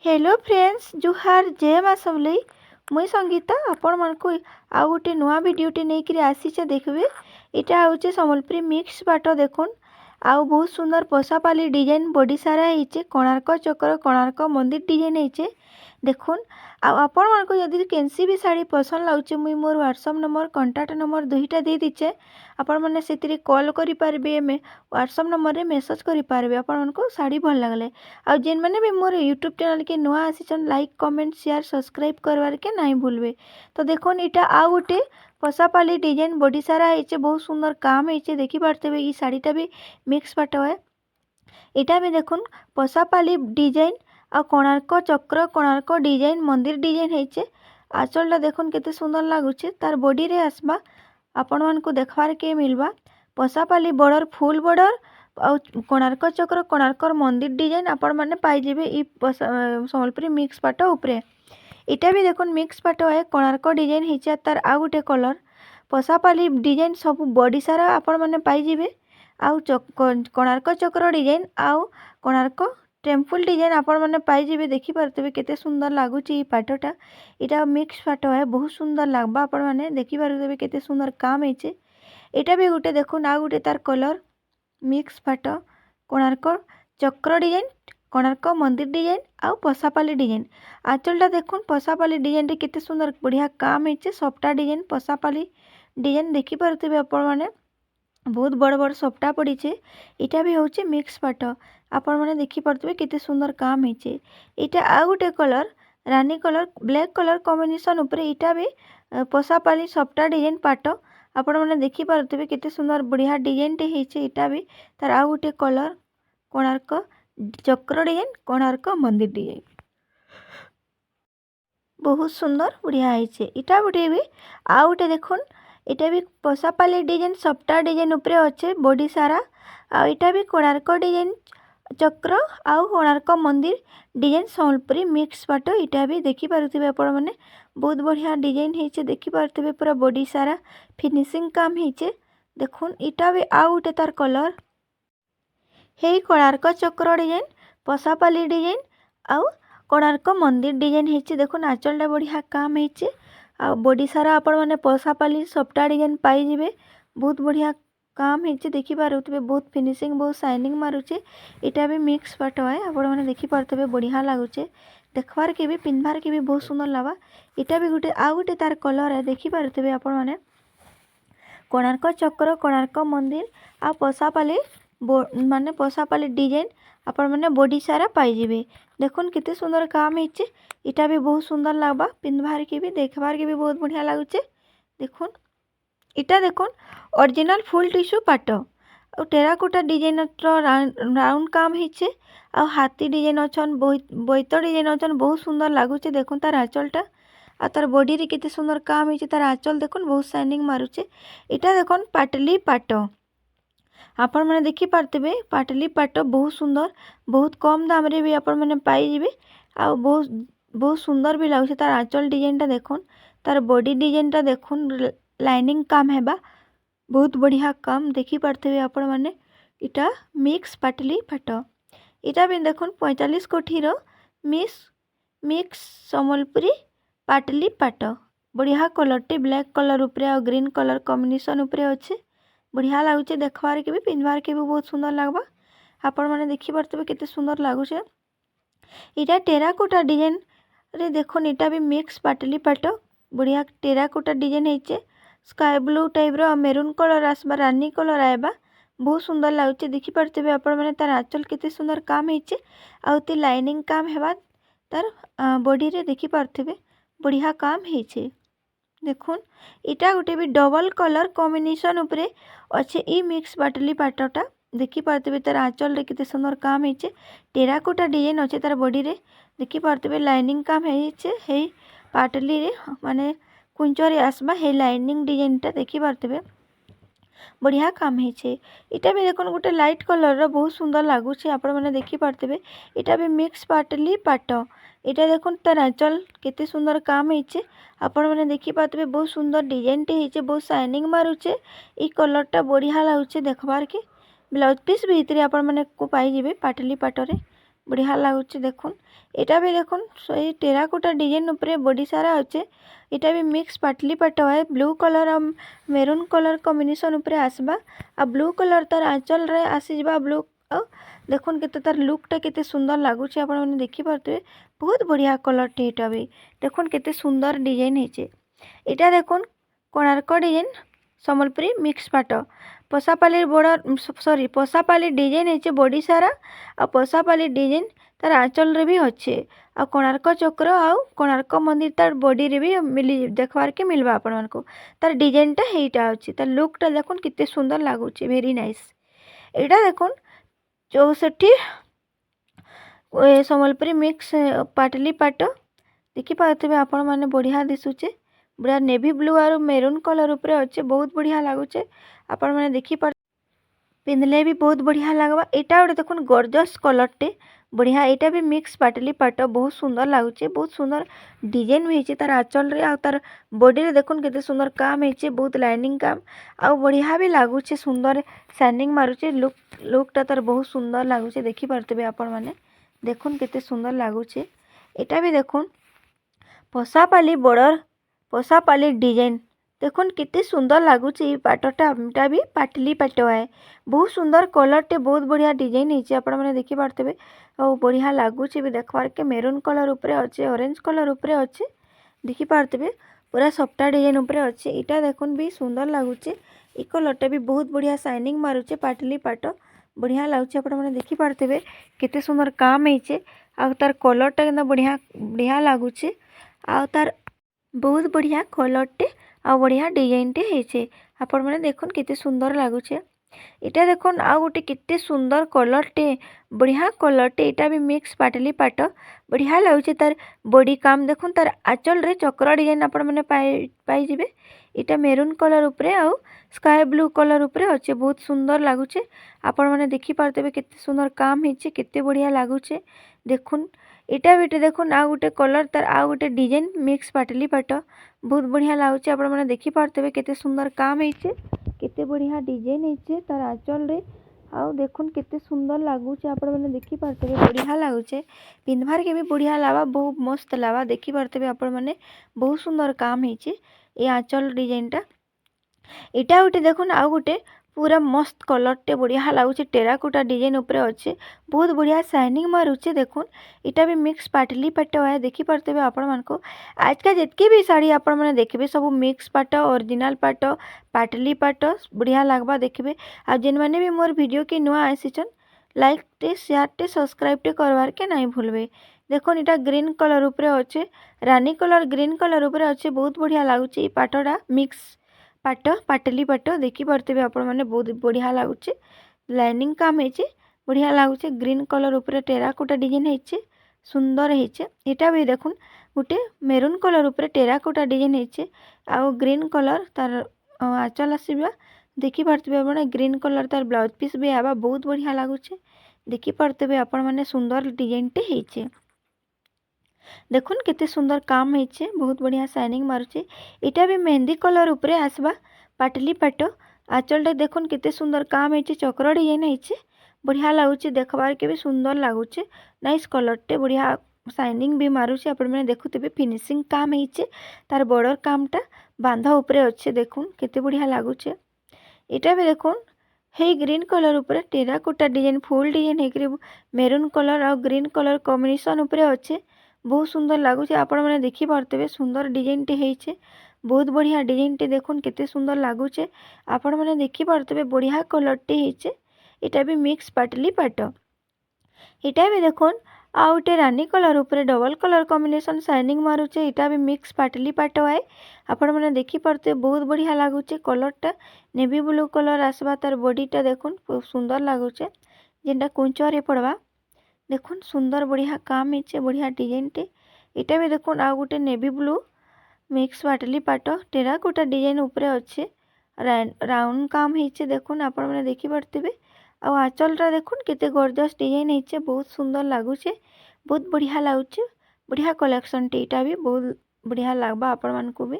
Hello friends जुहार जय माँ सबलई मुई संगीता आपण मानकु आउ गोटे नुआ भिडियोटे नहीं आसीचे देखबे। इटा हूँ सम्बलपुरी मिक्स पाट देखुन आउ बहुत सुंदर पशापाली डिजाइन बॉडी सारा होइचे कोणार्क चक्र कोणार्क मंदिर डिजाइन होइचे देखुन। आपण मानकु यदि केनसी भी साड़ी पसंद लाଗୁचे मुई मोर व्हाट्सएप नंबर कांटेक्ट नंबर दुईटा दे दीचे आपण माने सेतिरे कॉल करि पारबे व्हाट्सएप नंबर रे मेसेज करि पारबे आपण मानकु साड़ी भल लागले। आ जेन माने भी मोर यूट्यूब चैनल के नुआ आसीचन लाइक कमेंट शेयर सब्सक्राइब करवार के नहीं भूलबे। तो देखुन इटा आ गोटे पशापाली डिजाइन बॉडी सारा होइचे बहुत सुंदर काम होइचे देखि पारतेबे। ई साड़ीटा भी मिक्स पाट है। इटा भी देखुन पशापाली डिजाइन आ कोणार्क चक्र कोणार्क डिजाइन मंदिर डिजाइन होइचे। आंचलटा देखुन केते सुंदर लागुचे तार बॉडी रे आसबा आपण मानकु देखबार के मिलबा पशापाली बॉर्डर फुल बॉर्डर आ कोणार्क चक्र कोणार्क मंदिर डिजाइन आपण माने पाई जेबे ई सम्बलपुरी मिक्स पाट उपरे। इटा भी देखुन मिक्स पाट है कोणार्क डिजाइन हिचा तार आ गुटे कलर पशापाली डिजाइन सब बॉडी सारा आपण माने पाई जेबे आउ कोणार्क चक्र डिजाइन आउ कोणार्क टेम्पल डिजाइन आपण माने पाई जेबे देखि पारतेबे केते सुंदर लागुची ई पाटटा। इटा मिक्स पाट है बहुत सुंदर लागबा आपण माने देखि पारतेबे केते सुंदर काम हिचे। इटा भी गुटे देखुन आ गुटे तार कलर मिक्स पाट कोणार्क चक्र डिजाइन कोणार्क मंदिर डिजाइन आउ पशापाली डिजाइन। आंचलटा देखुन पशापाली डिजाइन रे केते सुंदर बढ़िया काम हिचे सफ्टा डिजाइन पशापाली डिजाइन देखि पारतेबे आपण माने बहुत बड़ बड़ सफ्टा पड़ीचे। इटा भी होचे मिक्स पाट आपण माने देखि पारतेबे केते सुंदर काम हिचे। इटा आ गुटे कलर रानी कलर ब्लैक कलर कॉम्बिनेशन ऊपर इटा भी पशापाली सफ्टा डिजाइन पाट आपण माने देखि पारतेबे केते सुंदर बढ़िया डिजाइन टे हिचे। इटा भी तार आ गुटे कलर कोणार्क चक्र डिजाइन कोणार्क मंदिर डिजाइन बहुत सुंदर बढ़िया हिचे। इटा गुटे भी आ गुटे देखुन इटा भी पशापाली डिजाइन सफ्टा डिजाइन ऊपर अच्छे बॉडी सारा आ इटा भी कोणार्क डिजाइन चक्र आउ कोणार्क मंदिर डिजाइन सम्बलपुरी मिक्स पाट इटा भी देखि पारुथिबे आपण माने बहुत बढ़िया डिजाइन हिचे देखि पारुथिबे पूरा बॉडी सारा फिनिशिंग काम हिचे देखुन। इटा भी आ गुटे तार कलर हे कोणार्क चक्र डिजाइन पशापाली डिजाइन आउ कोणार्क मंदिर डिजाइन हिचे देखुन। आंचलटा बढ़िया काम हिचे आ बॉडी सारा आपण माने पशापाली सफ्टा डिजाइन पाई जिबे बहुत बढ़िया काम हिचे देखि पारुथिबे बहुत फिनिशिंग बहुत शाइनिंग मारुचे। इटा भी मिक्स पाट है आपण माने देखि पारुथिबे बढ़िया लागुचे देखबार के भी पिनबार के भी बहुत सुंदर लागा। इटा भी गुटे आ गुटे तार कलर है देखि पारुथिबे आपण माने कोणार्क चक्र कोणार्क मंदिर आ पशापाली माने पशापाली डिजाइन आपण माने बॉडी सारा पाई जिबे देखुन केते सुंदर काम हिचे। इटा भी बहुत सुंदर लागबा पिनबार के भी देखबार के भी बहुत बढ़िया लागुचे देखुन। इटा देखुन ओरिजिनल फुल टिश्यू पाट और टेराकोटा डिजाइन राउंड काम हिचे आ हाथी डिजाइन अछन बोईत डिजाइन अछन बहुत सुंदर लागुचे देखुन। तार आंचलटा आ तार बॉडी रे केते सुंदर काम हिचे तार आंचल देखुन बहुत शाइनिंग मारुचे। इटा देखुन पाटली पाट आपण माने देखि पारतेबे पाटली पाट बहुत सुंदर बहुत कम दाम रे भी आपण माने पाई जिबे आ बहुत सुंदर भी लागुचे। तार आंचल डिजाइन टा देखुन तार बॉडी डिजाइन टा देखुन लाइनिंग काम हेबा बहुत बढ़िया काम देखि पारतेबे आपण माने। इटा मिक्स पाटली पाट इटा भी देखुन 45 कोठी रो मिक्स सम्बलपुरी पाटली पाट बढ़िया कलर टे ब्लैक कलर ऊपर आ ग्रीन कलर कॉम्बिनेशन ऊपर अच्छे बढ़िया लागुचे देखबार के भी पिनबार के भी बहुत सुंदर लागबा आपण माने देखि पारतेबे केते सुंदर लागुचे। इटा टेराकोटा डिजाइन रे देखुन इटा भी मिक्स पाटली पाट बढ़िया टेराकोटा डिजाइन हिचे स्काई ब्लू टाइप रो मेरून कलर आसबा रानी कलर आएबा बहुत सुंदर लागुचे देखि पारतेबे आपण माने। तार आंचल केते सुंदर काम हिचे आउ ती लाइनिंग काम हेबा तार बॉडी रे देखि पारतेबे बढ़िया काम हिचे देखुन। इटा गुटे भी डबल कलर कॉम्बिनेशन ऊपर अच्छे ई मिक्स पाटली पाटटा देखि पारतेबे तार आंचल रे केते सुंदर काम हिचे टेराकोटा डिजाइन अच्छे तार बॉडी रे देखि पारतेबे लाइनिंग काम हिचे हे पाटली रे माने कुंचरे आसबा हे लाइनिंग डिजाइन टा देखि पारतेबे बढ़िया काम हिचे। इटा भी देखुन गोटे लाइट कलर रो बहुत सुंदर लागुचे आपण माने देखि पारतेबे इटा भी मिक्स पाटली पाट इटा देखुन तार आंचल केते सुंदर काम हिचे आपण माने देखि पारतेबे बहुत सुंदर डिजाइन टे हिचे बहुत शाइनिंग मारुचे ई कलर टा बढ़िया लागुचे देखबार के ब्लाउज पीस भीतरे आपण माने को पाई जिबे पाटली पाटरे बढ़िया लगुच देखुन एटा भी देखुन सही टेराकोटा डिजाइन उपरे बॉडी सारा अच्छे एटा भी मिक्स पाटली पाट है ब्लू कलर और मेरून कलर कॉम्बिनेशन उपरे आसबा आ ब्लू कलर तार आंचल रे आसीबा ब्लू देखुन केते तार लुकटा केते सुंदर लगुच आपण मैंने देखी पारे बहुत बढ़िया कलर टेटा भी देखुन केते सुंदर डिजाइन है एटा देखुन कोणार्क डिजाइन सम्बलपुरी मिक्स पाट पशापाली बॉर्डर सॉरी पशापाली डिजाइन है बॉडी सारा आ पशापाली डिजाइन तार आंचल रे भी अच्छे आ कोणार्क चक्र आ कोणार्क मंदिर तार बॉडी रे भी मिली देखबार के मिलबा आपण मानको तार डिजाइनटा हेटा अछि तार लुकटा देखुन केते सुंदर लागुच वेरी नाइस एटा देखुन 64 सम्बलपुरी मिक्स पाटली पाट देखी पारे आपण मैंने बढ़िया दिशुचे बढ़िया नेवी ब्लू और मेरून कलर उपरे अच्छे बहुत बढ़िया लगुचे आपण मैंने देखी पार पिंधले भी बहुत बढ़िया लगवा एटा गोटे देखुन गॉर्जियस कलर टे बढ़िया एटा भी मिक्स पाटली पाट बहुत सुंदर लगुचे बहुत सुंदर डिजाइन भी है तार आंचल रे आ तार बॉडी रे देखुन केते सुंदर काम है बहुत लाइनिंग काम आ बढ़िया भी लगुचे सुंदर शाइनिंग मारुचे लुकटा तार बहुत सुंदर लगुचे देखी पारते आपण मैंने देखुन केते सुंदर लगुचे एटा भी देखुन पशापाली बॉर्डर पशापाली डिजाइन देखुन कितने सुंदर लगुच पाटटा भी पाटली पाट है बहुत सुंदर कलर टे बहुत बढ़िया डिजाइन है आप देखी पारे और बढ़िया लगुच भी देखबार के मेरून कलर उपरे अच्छे ऑरेंज कलर उपरे अच्छे देखी पारे पूरा सफ्टा डिजाइन उपरे अच्छे इटा देखुन भी सुंदर लगुच ये कलरटा भी बहुत बढ़िया शाइनिंग मारुचे पाटली पाट बढ़िया लगुच आप देखी पारे केते सुंदर काम है आ तार कलरटा के बढ़िया बढ़िया लगुच आ तार बहुत बढ़िया कलरटे आ बढ़िया डिजाइनटे है आपण मैंने देखुन केते सुंदर लगुचे इटा देखुन आ गोटे केते सुंदर कलरटे बढ़िया कलरटे इटा भी मिक्स पाटली पाट बढ़िया लगुचे तार बॉडी काम देखुन तार आंचल रे चक्र डिजाइन आपण मैंने पाई जिबे इटा मेरून कलर उपरे आ स्काई ब्लू कलर उपरे अच्छे बहुत सुंदर लगुचे आपण मैंने देखी पारते केते सुंदर काम है केते बढ़िया लगुचे देखुन इटा भी देखुन आ गोटे कलर तार आ गोटे डिजाइन मिक्स पाटली पाट बहुत बढ़िया लगुचे आपण मैंने देखी पारते केते सुंदर काम है केते बढ़िया डिजाइन है तार आंचल रे आउ देखुन केते सुंदर लगुचे आपण मैंने देखी पारते बढ़िया लगुचे पिंधबार के भी बढ़िया लावा बहुत मस्त लावा देखी पारते आपण मैंने बहुत सुंदर काम है ये आंचल डिजाइनटा इटा गोटे देखुन आ गोटे पूरा मस्त कलरटे बढ़िया लगुचे टेराकोटा डिजाइन उपरे अच्छे बहुत बढ़िया शाइनिंग मारुचे देखुन इटा भी मिक्स पाटली पाट है देखी पारते आपण मानको आज का जितकी भी साड़ी आपण मैंने देखबे सब मिक्स पाट ओरिजिनल पाट पाटली पाट बढ़िया लगवा देखबे आ जेन मैंने भी मोर वीडियो के नुआ आसीचन लाइक टे शेयर टे सब्सक्राइब टे करवार के नहीं भूलबे देखुन इटा ग्रीन कलर उपरे अच्छे रानी कलर ग्रीन कलर उपरे अच्छे बहुत बढ़िया लगुचे पाटटा मिक्स पाट पाटली पाट देखी पारते आपण मैंने बहुत बढ़िया लगुचे लाइनिंग काम है बढ़िया लगुचे ग्रीन कलर उपरे टेराकोटा डिजाइन है सुंदर है यहाँ भी देखुन गोटे मेरून कलर उपरे टेराकोटा डिजाइन है आउ ग्रीन कलर तार आंचल आसवा देखी पारते आप ग्रीन कलर तार ब्लाउज पीस भी आवा बहुत बढ़िया लगुचे देखी पारते आपण मैंने सुंदर डिजाइनटे है देखुन केते सुंदर काम है बहुत बढ़िया शाइनिंग मारुचे इटा भी मेहंदी कलर उपरे आसवा पाटली पाट आंचलटा देखुन केते सुंदर काम है चक्र डिजाइन है बढ़िया लगुचे देखबार के भी सुंदर लगुचे नाइस कलरटे बढ़िया शाइनिंग भी मारुचे आपण मैंने देखुते फिनिशिंग काम है तार बॉर्डर कामटा बांधा उपरे अच्छे देखुन केते बढ़िया लगुचे इटा भी देखुन हे ग्रीन कलर उपरे टेराकोटा डिजाइन फुल डिजाइन है मेरून कलर और ग्रीन कलर कॉम्बिनेशन उपरे अच्छे बहुत सुंदर लगुच आपण मैंने देखी पारते सुंदर डिजाइनटे है बहुत बढ़िया डिजाइनटे देखुन केते सुंदर लगुचे आपण मैंने देखी पारते बढ़िया कलरटे है इटा भी मिक्स पाटली पाट इटा भी देखुन आ गोटे रानी कलर उपरे डबल कलर कॉम्बिनेशन शाइनिंग मारुचे इटा भी मिक्स पाटली पाट है आपण मैंने देखी पारते बहुत बढ़िया लगुचे कलरटा नेवी ब्लू कलर आसवा तार बॉडीटा देखुन बहुत सुंदर लगुचे जेनटा कुंचरे पड़वा देखुन सुंदर बढ़िया काम है बढ़िया डिजाइनटे इटा भी देखुन आ गोटे नेवी ब्लू मिक्स पाटली पाट टेराकोटा डिजाइन उपरे अच्छे राउंड काम है देखुन आपण मैंने देखी पारते आ आंचलटा देखुन केते गॉर्जियस डिजाइन है बहुत सुंदर लगुचे बहुत बढ़िया लगुचे बढ़िया कलेक्शन टे इटा भी बहुत बढ़िया लगवा आपण मानकु भी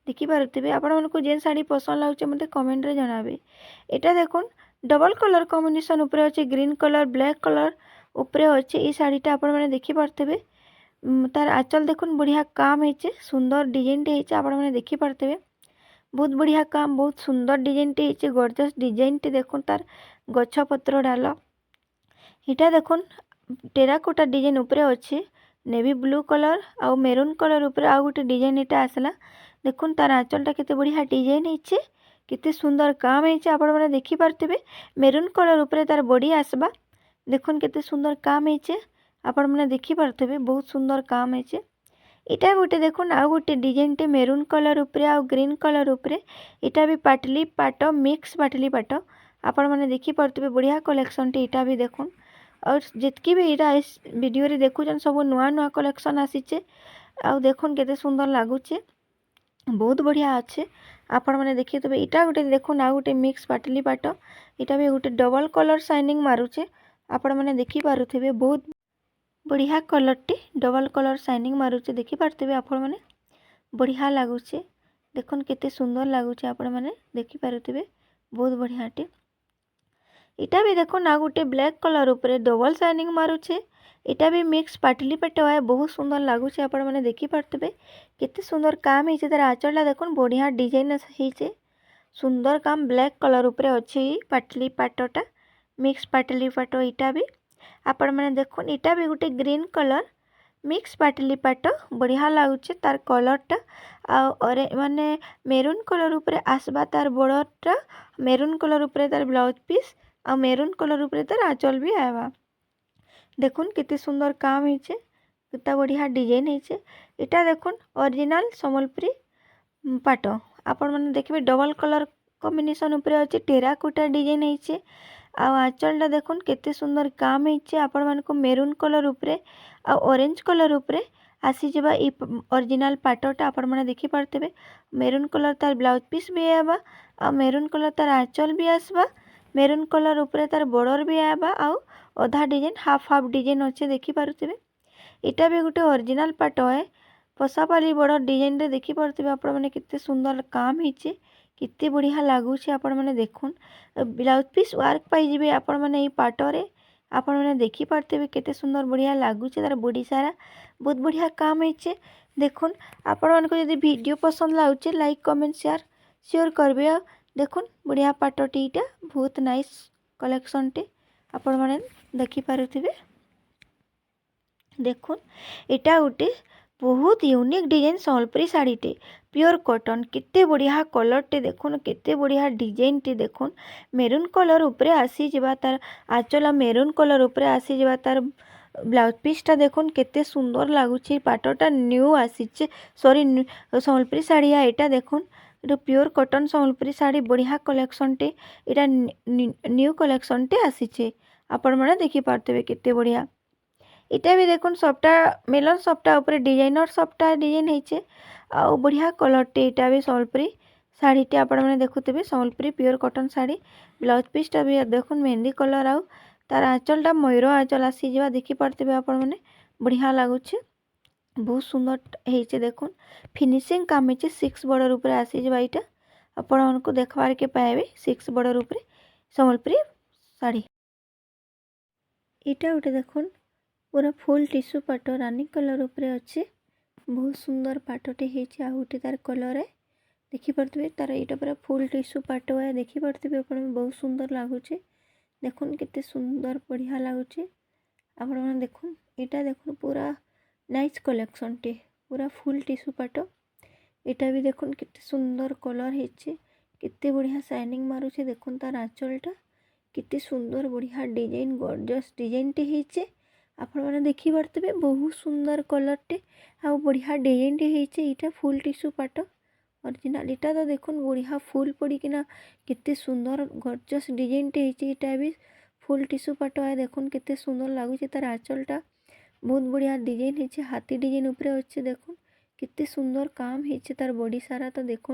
देखी पारते आपण मानकु जेन साड़ी पसंद लगुचे मते कमेंट रे जणाबे एटा देखुन डबल कलर कॉम्बिनेशन उपरे अच्छे ग्रीन कलर ब्लैक कलर उपरे अच्छे ये शाढ़ीटा आपण मैंने देखी पार्थे। तार आंचल देखुन बढ़िया काम है सुंदर डिजाइन टे आपण मैंने देखी पार्थे। बहुत बढ़िया काम बहुत सुंदर डिजाइन टे है गॉर्जियस डिजाइन टे देखुन तार गछ पत्र डाल इटा देखुन टेराकोटा डिजाइन उपरे अच्छे नेवी ब्लू कलर आउ मेरून कलर उपरे आउ गोटे डिजाइन इटा आसला देखुन तार आंचलटा केते बढ़िया डिजाइन है केते सुंदर काम है आपण मैंने देखी पार्थे। मेरून कलर उपरे तार बॉडी आसबा देखुन केते सुंदर काम है आपण मैंने देखी पार्थे बहुत सुंदर काम है। इटा गोटे देखुन आउ गोटे डिजाइन टे मेरून कलर उपरे आउ ग्रीन कलर उपरे इटा भी पाटली पाट मिक्स पाटली पाट आपण मैंने देखी पार्थे बढ़िया कलेक्शन टे इटा भी देखुन और जितकी भी इटा इस वीडियो रे देखुचन सब नुआ नुआ कलेक्शन आसीचे आउ देखुन केते सुंदर लागुचे बहुत बढ़िया अच्छे आपण मैंने देखिए तबे इटा गोटे देखुन आउ गोटे मिक्स पाटली पाट इटा भी गोटे डबल कलर शाइनिंग मारुचे आपण मैंने देखी पारुथिबे बहुत बढ़िया कलर टी डबल कलर शाइनिंग मारुचे देखी पार्थे आपण मैंने बढ़िया लगुचे देखुन केते सुंदर लगुचे आपण मैंने देखी पारुथिबे बहुत बढ़िया टी इटा भी देखुन आ गोटे ब्लैक कलर उपरे डबल शाइनिंग मारुचे इटा भी मिक्स पाटली पेट है बहुत सुंदर लगुचे आपण मैंने देखी पार्थे केते सुंदर काम है तार आंचलटा देखुन बढ़िया डिजाइन है सुंदर काम ब्लैक कलर उपरे अच्छे पाटली पाटटा मिक्स पाटली पाट इटा भी आपण मैंने देखुन इटा भी गोटे ग्रीन कलर मिक्स पाटली पाट बढ़िया लगुचे तार कलरटा आरे माने मेरून कलर उपरे आसबा तार बॉर्डरटा मेरून कलर उपरे तार ब्लाउज पीस आ मेरून कलर उपरे तार आंचल भी आवा देखुन कितने सुंदर काम है कितना बढ़िया डिजाइन है इटा देखुन ओरिजिनल संबलपुरी पाट आपण मैंने देखिए डबल कलर कॉम्बिनेशन उपरे अच्छे टेराकोटा डिजाइन है आंचलटा देखुन केते सुंदर काम है आपण मानको मेरून कलर उपरे आ ऑरेंज कलर उपरे आसी जबा ई ओरिजिनल पाटटा आपण माने देखि पारथेबे मेरून कलर तार ब्लाउज पीस भी आबा आ मेरून कलर तार आंचल भी आसबा मेरून कलर उपरे तार बॉर्डर भी आबा आ अधा डिजाइन हाफ हाफ डिजाइन अच्छे देखि पारुथिबे इटा भी गोटे ओरिजिनल पाट है पसापाली बॉर्डर डिजाइन रे देखि पारुथिबे आपण माने केते सुंदर काम हिचे केते बढ़िया लगुच आपण मैंने देखुन ब्लाउज पीस वर्क पाइबे आपण मैंने पाटरे आपण मैंने देखी पार्थे केते सुंदर बढ़िया लगुच तार बॉडी सारा बहुत बढ़िया काम है देखुन आपण मानको यदि वीडियो पसंद लगुचे लाइक कमेंट शेयर करबे देखुन बढ़िया पाटटी इटा बहुत नाइस कलेक्शन टे आपण मैंने देखी पारुथिबे देखुन इटा गोटे बहुत यूनिक डिजाइन संबलपुरी साड़ी टे प्योर कॉटन केते बढ़िया कलर टे देखुन केते बढ़िया डिजाइन टे देखुन मेरून कलर उपरे आसी जबा तार आंचल मेरून कलर उपरे आसी जबा तार ब्लाउज पीसटा देखुन केते सुंदर लगुच पाटटा न्यू आसीचे सॉरी संबलपुरी साड़ी एटा देखुन ये प्योर कॉटन संबलपुरी साड़ी बढ़िया कलेक्शन टे इटा न्यू कलेक्शन टे आसीचे आपण माने देखि पारथेबे केते बढ़िया इटा भी देखुन सफ्टा मेलन सफ्टा ऊपर डिजाइनर सफ्टा डिजाइन है आउ बढ़िया कलर टे इटा भी संबलपुरी साड़ी टे आपण मैंने देखुते Sambalpuri pure cotton sari blouse पीसटा भी देखुन मेहंदी कलर आउ तार आंचलटा मयूर आंचल आसी जा देखी पारथेबे आपण मैंने बढ़िया लगुच बहुत सुंदर है देखुन फिनिशिंग काम है 6 बॉर्डर ऊपर आसी जा इटा आपण मानको देखबार के पाइबे 6 बॉर्डर ऊपर संबलपुरी साड़ी इटा गोटे देखुन पूरा फुल टिश्यू पाट रानी कलर उपरे अच्छे बहुत सुंदर पाटटे होती गोटे तार कलर है देखी पारे तार यहाँ पूरा फुल टिश्यू पाट है देखी पारे अपन बहुत सुंदर लगुच देखुन केते सुंदर बढ़िया लगुच आपण मैंने देखुन यहाँ देखुन पूरा नाइस कलेक्शन टे पूरा फुल टिश्यू पाट यहाँ भी देखुन केते सुंदर कलर है केते बढ़िया शाइनिंग मारुचे देखुन तार आंचलटा केते सुंदर बढ़िया डिजाइन गॉर्जियस डिजाइन टे होइचे आपण मैंने देखी पारथेबे बहुत सुंदर कलर टे आ बढ़िया डिजाइन टे होइचे इटा फुल टिश्यू पाट ओरिजिनल इटा तो देखुन बढ़िया फुल पड़ीकिना केते सुंदर गॉर्जियस डिजाइन टे होइचे इटा भी फुल टिश्यू पाट है देखुन केते सुंदर लगुचे तार आंचलटा बहुत बढ़िया डिजाइन होइचे हाथी डिजाइन ऊपर अच्छे देखुन केते सुंदर काम होइचे तार बॉडी सारा तो देखुन